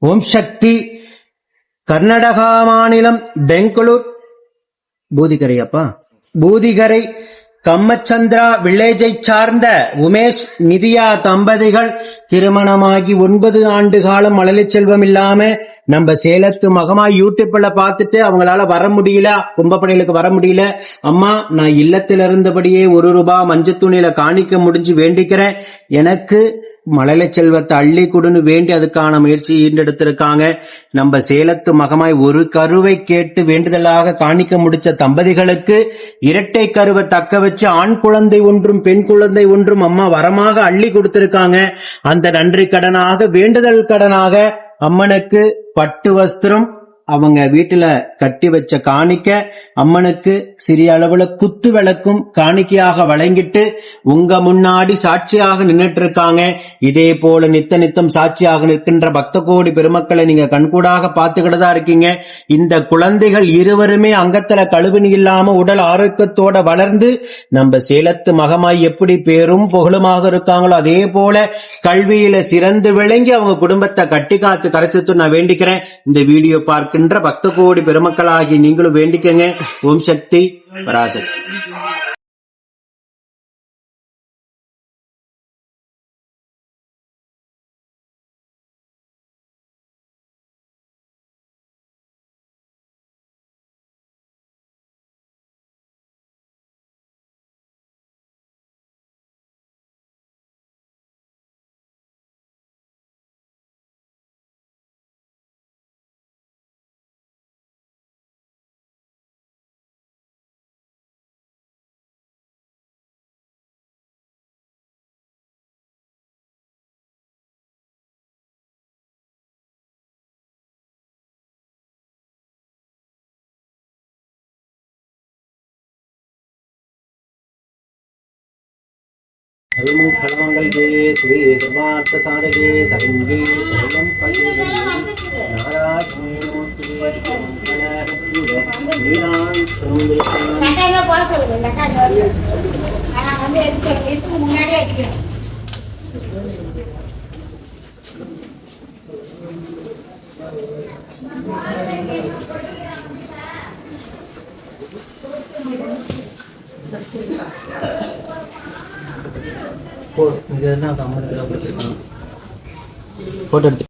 ஓம் சக்தி. கர்நாடகா மாநிலம் பெங்களூர் பூதிகரை கம்மச்சந்திரா வில்லேஜை சார்ந்த உமேஷ் நிதியா தம்பதிகள் திருமணமாகி 9 ஆண்டு காலம் மழலை செல்வம் இல்லாம நம்ம சேலத்து மகமாய் யூடியூப்ல பார்த்துட்டு அவங்களால வர முடியல, கும்பப்படையிலுக்கு வர முடியல. அம்மா, நான் இல்லத்தில் இருந்தபடியே 1 ரூபாய் மஞ்சள் துணியில காணிக்க முடிஞ்சு வேண்டிக்கிறேன், எனக்கு மழலை செல்வத்தை அள்ளி கொடுன்னு வேண்டி அதுக்கான முயற்சி ஈண்டெடுத்திருக்காங்க. நம்ம சேலத்து மகமாய் ஒரு கருவை கேட்டு வேண்டுதலாக காணிக்க முடிச்ச தம்பதிகளுக்கு இரட்டை கருவை தக்க வச்சு ஆண் குழந்தை ஒன்றும் பெண் குழந்தை ஒன்றும் அம்மா வரமாக அள்ளி கொடுத்திருக்காங்க. அந்த நன்றி கடனாக வேண்டுதல் கடனாக அம்மனுக்கு பட்டு வஸ்திரம், அவங்க வீட்டுல கட்டி வச்ச காணிக்க, அம்மனுக்கு சிறிய அளவுல குத்து விளக்கும் காணிக்கையாக வழங்கிட்டு உங்க முன்னாடி சாட்சியாக நின்னுட்டு இருக்காங்க. இதே போல நித்தம் சாட்சியாக நிற்கின்ற பக்த கோடி பெருமக்களை நீங்க கண்கூடாக பார்த்துக்கிட்டு தான் இருக்கீங்க. இந்த குழந்தைகள் இருவருமே அங்கத்துல கழுவினி இல்லாம உடல் ஆரோக்கியத்தோட வளர்ந்து நம்ம சேலத்து மகமாய் எப்படி பேரும் புகழுமாக இருக்காங்களோ அதே போல கல்வியில சிறந்து விளங்கி அவங்க குடும்பத்தை கட்டி காத்து கரைச்சிட்டு நான் வேண்டிக்கிறேன். இந்த வீடியோ பார்க்கின்ற பக்த கோடி பெருமக்களாகி நீங்களும் வேண்டிக்கங்க. ஓம் சக்தி பராசக்தி. मंगल जय श्री धर्मार्थ साधके संगे போட்டோ எடுத்து